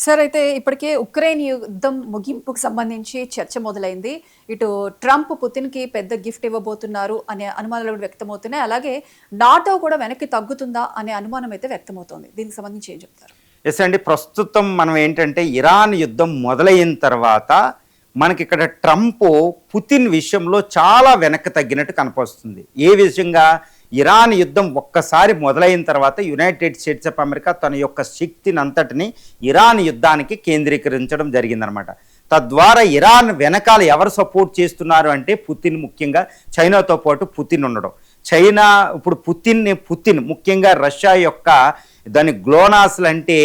Sir అయితే ఇప్పటికే Ukraine యుద్ధం ముగింపుకు సంబంధించి చర్చ మొదలైంది. ఇటు ట్రంప్ పుతిన్‌కి పెద్ద గిఫ్ట్ ఇవ్వబోతున్నారు అనే అనుమానాలు కూడా వ్యక్తమవుతున్నాయి. అలాగే నాటో కూడా వెనక్కి తగ్గుతుందా అనే అనుమానం అయితే వ్యక్తమవుతోంది. దీనికి సంబంధించి ఏం చెప్తారు? ఎస్ అండి. ప్రస్తుతం మనం ఏంటంటే ఇరాన్ యుద్ధం మొదలైన తర్వాత మనకిక్కడ ట్రంప్ పుతిన్ విషయంలో చాలా వెనక్కి తగ్గినట్టు కనపస్తుంది. ఏ విషయంగా? ఇరాన్ యుద్ధం ఒక్కసారి మొదలైన తర్వాత యునైటెడ్ స్టేట్స్ ఆఫ్ అమెరికా తన యొక్క శక్తిని అంతటిని ఇరాన్ యుద్ధానికి కేంద్రీకరించడం జరిగిందనమాట. తద్వారా ఇరాన్ వెనకాల ఎవరు సపోర్ట్ చేస్తున్నారు అంటే పుతిన్, ముఖ్యంగా చైనాతో పాటు పుతిన్ ఉండడం. చైనా ఇప్పుడు పుతిన్ ముఖ్యంగా రష్యా యొక్క దాని గ్లోనాస్ లాంటి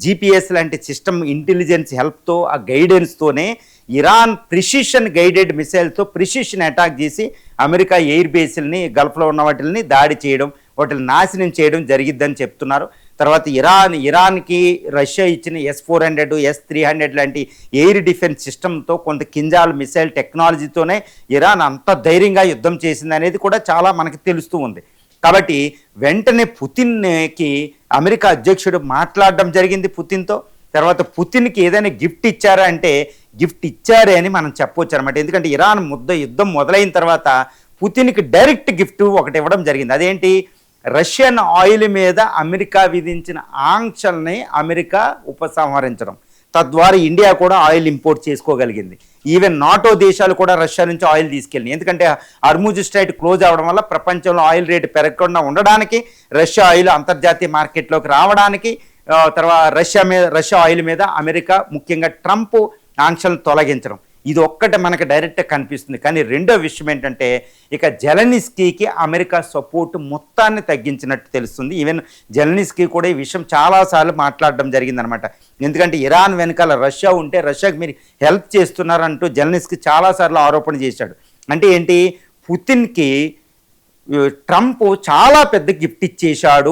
జీపీఎస్ లాంటి సిస్టమ్ ఇంటెలిజెన్స్ హెల్ప్తో, ఆ గైడెన్స్తోనే ఇరాన్ ప్రిసిషన్ గైడెడ్ మిసైల్తో ప్రిసిషన్ అటాక్ చేసి అమెరికా ఎయిర్ బేస్ని గల్ఫ్లో ఉన్న వాటిని దాడి చేయడం, వాటిని నాశనం చేయడం జరిగిద్దని చెప్తున్నారు. తర్వాత ఇరాన్కి రష్యా ఇచ్చిన S-400, S-300 లాంటి ఎయిర్ డిఫెన్స్ సిస్టమ్తో, కొంత కింజాల్ మిసైల్ టెక్నాలజీతోనే ఇరాన్ అంత ధైర్యంగా యుద్ధం చేసింది అనేది కూడా చాలా మనకి తెలుస్తూ ఉంది. కాబట్టి వెంటనే పుతిన్కి అమెరికా అధ్యక్షుడు మాట్లాడడం జరిగింది పుతిన్తో. తర్వాత పుతిన్కి ఏదైనా గిఫ్ట్ ఇచ్చారా అంటే గిఫ్ట్ ఇచ్చారే అని మనం చెప్పవచ్చు అనమాట. ఎందుకంటే ఇరాన్ యుద్ధం మొదలైన తర్వాత పుతిన్కి డైరెక్ట్ గిఫ్ట్ ఒకటి ఇవ్వడం జరిగింది. అదేంటి? రష్యన్ ఆయిల్ మీద అమెరికా విధించిన ఆంక్షల్ని అమెరికా ఉపసంహరించడం. తద్వారా ఇండియా కూడా ఆయిల్ ఇంపోర్ట్ చేసుకోగలిగింది. ఈవెన్ నాటో దేశాలు కూడా రష్యా నుంచి ఆయిల్ తీసుకెళ్ళినాయి. ఎందుకంటే హార్ముజ్ స్ట్రైట్ క్లోజ్ అవ్వడం వల్ల ప్రపంచంలో ఆయిల్ రేటు పెరగకుండా ఉండడానికి, రష్యా ఆయిల్ అంతర్జాతీయ మార్కెట్లోకి రావడానికి, తర్వాత రష్యా ఆయిల్ మీద అమెరికా, ముఖ్యంగా ట్రంప్ ఆంక్షలను తొలగించడం, ఇది ఒక్కటే మనకు డైరెక్ట్గా కనిపిస్తుంది. కానీ రెండో విషయం ఏంటంటే ఇక జెలెన్స్కీకి అమెరికా సపోర్ట్ మొత్తాన్ని తగ్గించినట్టు తెలుస్తుంది. ఈవెన్ జెలెన్స్కీ కూడా ఈ విషయం చాలాసార్లు మాట్లాడడం జరిగిందనమాట. ఎందుకంటే ఇరాన్ వెనకాల రష్యా ఉంటే రష్యాకి మీరు హెల్ప్ చేస్తున్నారంటూ జెలెన్స్కీ చాలాసార్లు ఆరోపణ చేశాడు. అంటే ఏంటి? పుతిన్కి ట్రంప్ చాలా పెద్ద గిఫ్ట్ ఇచ్చేశాడు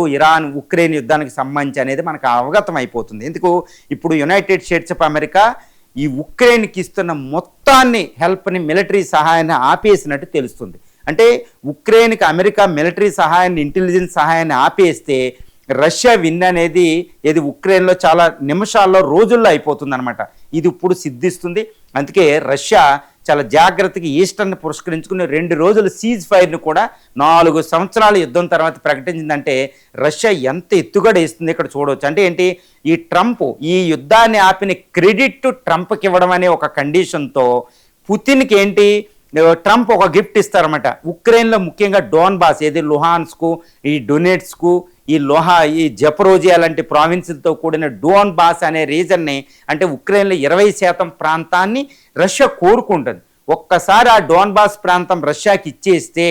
ఉక్రెయిన్ యుద్ధానికి సంబంధించి అనేది మనకు అవగతం అయిపోతుంది. ఎందుకు? ఇప్పుడు యునైటెడ్ స్టేట్స్ ఆఫ్ అమెరికా ఈ ఉక్రెయిన్కి ఇస్తున్న మొత్తాన్ని హెల్ప్ని, మిలిటరీ సహాయాన్ని ఆపేసినట్టు తెలుస్తుంది. అంటే ఉక్రెయిన్కి అమెరికా మిలిటరీ సహాయాన్ని, ఇంటెలిజెన్స్ సహాయాన్ని ఆపేస్తే రష్యా విన్ అనేది ఉక్రెయిన్లో చాలా నిమిషాల్లో, రోజుల్లో అయిపోతుందన్నమాట. ఇది ఇప్పుడు సిద్ధిస్తుంది. అందుకే రష్యా చాలా జాగ్రత్తగా ఈస్టర్ని పురస్కరించుకుని 2 రోజుల సీజ్ ఫైర్ను కూడా 4 సంవత్సరాల యుద్ధం తర్వాత ప్రకటించిందంటే రష్యా ఎంత ఎత్తుగడ వేస్తుంది ఇక్కడ చూడవచ్చు. అంటే ఏంటి? ఈ ట్రంప్ ఈ యుద్ధాన్ని ఆపిన క్రెడిట్ ట్రంప్కి ఇవ్వడం అనే ఒక కండిషన్తో పుతిన్కి ఏంటి, ట్రంప్ ఒక గిఫ్ట్ ఇస్తారన్నమాట. ఉక్రెయిన్లో ముఖ్యంగా డోన్బాస్, లుహాన్స్కు, ఈ డొనెట్స్కు, ఈ జపరోజియా లాంటి ప్రావిన్సులతో కూడిన డోన్బాస్ అనే రీజన్ని, అంటే ఉక్రెయిన్లో 20% ప్రాంతాన్ని రష్యా కోరుకుంటుంది. ఒక్కసారి ఆ డోన్బాస్ ప్రాంతం రష్యాకి ఇచ్చేస్తే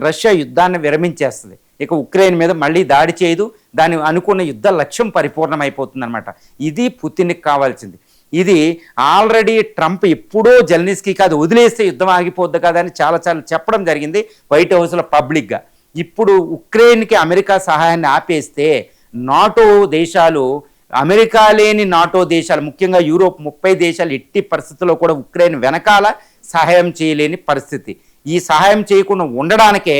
రష్యా యుద్ధాన్ని విరమించేస్తుంది. ఇక ఉక్రెయిన్ మీద మళ్ళీ దాడి చేయదు. దాని అనుకున్న యుద్ధ లక్ష్యం పరిపూర్ణమైపోతుంది అనమాట. ఇది పుతిన్కి కావాల్సింది. ఇది ఆల్రెడీ ట్రంప్ ఎప్పుడో జెలెన్స్కీకి అది వదిలేస్తే యుద్ధం ఆగిపోద్ది కదా అని చాలా చెప్పడం జరిగింది వైట్ హౌస్లో పబ్లిక్గా. ఇప్పుడు ఉక్రెయిన్కి అమెరికా సహాయాన్ని ఆపేస్తే నాటో దేశాలు, అమెరికా లేని నాటో దేశాలు, ముఖ్యంగా యూరోప్ 30 దేశాలు ఎట్టి పరిస్థితుల్లో కూడా ఉక్రెయిన్ వెనకాల సహాయం చేయలేని పరిస్థితి. ఈ సహాయం చేయకుండా ఉండడానికే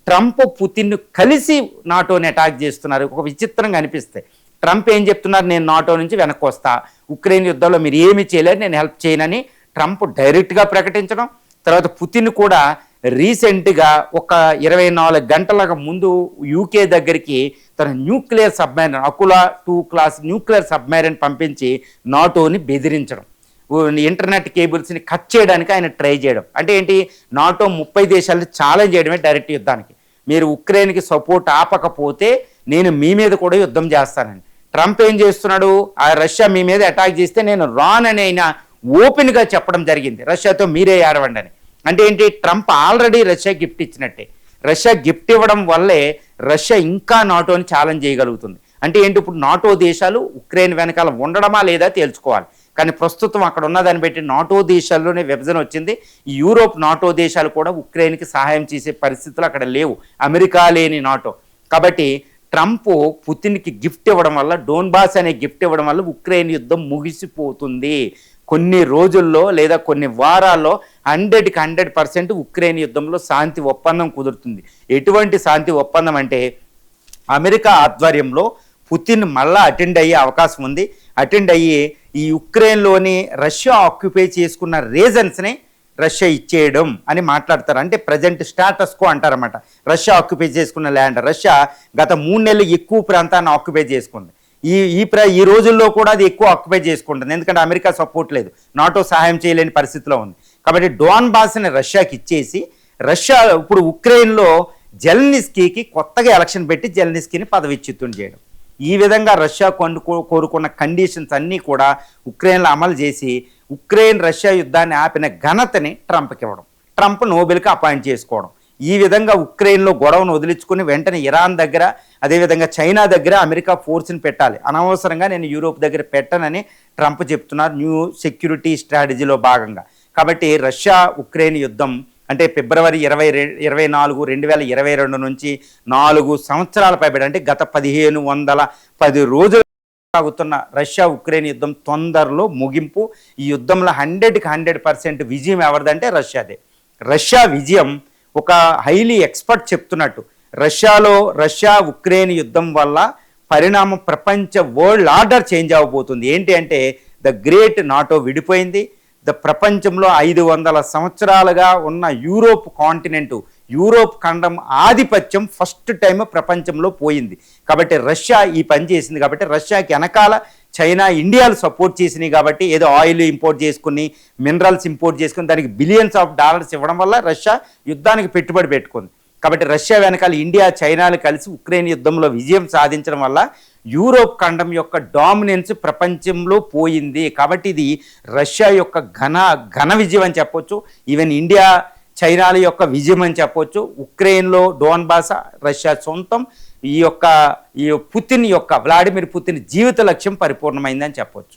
ట్రంప్ పుతిన్ను కలిసి నాటోని అటాక్ చేస్తున్నారు. ఒక విచిత్రంగా అనిపిస్తే ట్రంప్ ఏం చెప్తున్నారు? నేను నాటో నుంచి వెనక్కి వస్తా, ఉక్రెయిన్ యుద్ధంలో మీరు ఏమి చేయలేరు, నేను హెల్ప్ చేయనని ట్రంప్ డైరెక్ట్గా ప్రకటించడం. తర్వాత పుతిన్ కూడా రీసెంట్గా ఒక 24 గంటల ముందు యూకే దగ్గరికి తన nuclear submarine, Akula 2 class nuclear submarine పంపించి నాటోని బెదిరించడం, ఇంటర్నెట్ కేబుల్స్ని కట్ చేయడానికి ఆయన ట్రై చేయడం. అంటే ఏంటి? నాటో 30 దేశాలను ఛాలెంజ్ చేయడమే డైరెక్ట్ యుద్ధానికి. మీరు ఉక్రెయిన్కి సపోర్ట్ ఆపకపోతే నేను మీ మీద కూడా యుద్ధం చేస్తానని. ట్రంప్ ఏం చేస్తున్నాడు? ఆ రష్యా మీ మీద అటాక్ చేస్తే నేను రానని అయినా ఓపెన్గా చెప్పడం జరిగింది. రష్యాతో మీరే ఆడవండి అని. అంటే ఏంటి? ట్రంప్ ఆల్రెడీ రష్యా గిఫ్ట్ ఇచ్చినట్టే. రష్యా గిఫ్ట్ ఇవ్వడం వల్లే రష్యా ఇంకా నాటోని ఛాలెంజ్ చేయగలుగుతుంది. అంటే ఏంటి? ఇప్పుడు నాటో దేశాలు ఉక్రెయిన్ వెనకాల ఉండడమా లేదా తేల్చుకోవాలి. కానీ ప్రస్తుతం అక్కడ ఉన్నదాన్ని బట్టి నాటో దేశాల్లోనే విభజన వచ్చింది. ఈ యూరోప్ నాటో దేశాలు కూడా ఉక్రెయిన్కి సహాయం చేసే పరిస్థితులు అక్కడ లేవు, అమెరికా లేని నాటో. కాబట్టి ట్రంప్ పుతిన్కి గిఫ్ట్ ఇవ్వడం వల్ల, డోన్బాస్ అనే గిఫ్ట్ ఇవ్వడం వల్ల ఉక్రెయిన్ యుద్ధం ముగిసిపోతుంది. కొన్ని రోజుల్లో లేదా కొన్ని వారాల్లో 100కి 100% ఉక్రెయిన్ యుద్ధంలో శాంతి ఒప్పందం కుదురుతుంది. ఎటువంటి శాంతి ఒప్పందం అంటే అమెరికా ఆధ్వర్యంలో పుతిన్ మళ్ళా అటెండ్ అయ్యే అవకాశం ఉంది. అటెండ్ అయ్యి ఈ యుక్రెయిన్లోని రష్యా ఆక్యుపై చేసుకున్న రీజన్స్ని రష్యా ఇచ్చేయడం అని మాట్లాడతారు. అంటే ప్రజెంట్ స్టాటస్ కో అంటారన్నమాట. రష్యా ఆక్యుపై చేసుకున్న ల్యాండ్, రష్యా గత 3 నెలలు ఎక్కువ ప్రాంతాన్ని ఆక్యుపై చేసుకుంది. ఈ రోజుల్లో కూడా అది ఎక్కువ ఆక్యుపై చేసుకుంటుంది, ఎందుకంటే అమెరికా సపోర్ట్ లేదు, నాటో సహాయం చేయలేని పరిస్థితిలో ఉంది. కాబట్టి డోన్బాస్ని రష్యాకి ఇచ్చేసి రష్యా ఇప్పుడు ఉక్రెయిన్లో జెలెన్స్కీకి కొత్తగా ఎలక్షన్ పెట్టి జెలెన్స్కీని పదవిచ్యుతం చేయడం, ఈ విధంగా రష్యా కోరుకున్న కండిషన్స్ అన్నీ కూడా ఉక్రెయిన్లో అమలు చేసి ఉక్రెయిన్ రష్యా యుద్ధాన్ని ఆపిన ఘనతని ట్రంప్కి ఇవ్వడం, ట్రంప్ నోబెల్కి అపాయింట్ చేసుకోవడం, ఈ విధంగా ఉక్రెయిన్లో గొడవను వదిలించుకుని వెంటనే ఇరాన్ దగ్గర అదేవిధంగా చైనా దగ్గర అమెరికా ఫోర్స్ని పెట్టాలి, అనవసరంగా నేను యూరోప్ దగ్గర పెట్టనని ట్రంప్ చెప్తున్నారు న్యూ సెక్యూరిటీ స్ట్రాటజీలో భాగంగా. కాబట్టి రష్యా ఉక్రెయిన్ యుద్ధం అంటే ఫిబ్రవరి 24, 2022 నుంచి 4 సంవత్సరాల పైబడి, అంటే గత 1510 రోజులు సాగుతున్న రష్యా ఉక్రెయిన్ యుద్ధం తొందరలో ముగింపు. ఈ యుద్ధంలో 100% విజయం ఎవరిదంటే రష్యాదే. రష్యా విజయం ఒక హైలీ ఎక్స్పర్ట్ చెప్తున్నట్టు రష్యా ఉక్రెయిన్ యుద్ధం వల్ల పరిణామం ప్రపంచ వరల్డ్ ఆర్డర్ చేంజ్ అవ్వబోతుంది. ఏంటి అంటే ద గ్రేట్ నాటో విడిపోయింది. ప్రపంచంలో 500 సంవత్సరాలుగా ఉన్న యూరోప్ ఖండం ఆధిపత్యం ఫస్ట్ టైం ప్రపంచంలో పోయింది. కాబట్టి రష్యా ఈ పని చేసింది. కాబట్టి రష్యాకి వెనకాల చైనా, ఇండియాలు సపోర్ట్ చేసినాయి. కాబట్టి ఏదో ఆయిల్ ఇంపోర్ట్ చేసుకుని, మినరల్స్ ఇంపోర్ట్ చేసుకుని దానికి బిలియన్స్ ఆఫ్ డాలర్స్ ఇవ్వడం వల్ల రష్యా యుద్ధానికి పెట్టుబడి పెట్టుకుంది. కాబట్టి రష్యా వెనకాల ఇండియా, చైనాలు కలిసి ఉక్రెయిన్ యుద్ధంలో విజయం సాధించడం వల్ల యూరోప్ ఖండం యొక్క డామినెన్స్ ప్రపంచంలో పోయింది. కాబట్టి ఇది రష్యా యొక్క ఘన విజయం అని చెప్పొచ్చు. ఈవెన్ ఇండియా, చైనాల యొక్క విజయం అని చెప్పొచ్చు. ఉక్రెయిన్లో డోన్బాస్ రష్యా సొంతం. ఈ వ్లాడిమిర్ పుతిన్ జీవిత లక్ష్యం పరిపూర్ణమైందని చెప్పొచ్చు.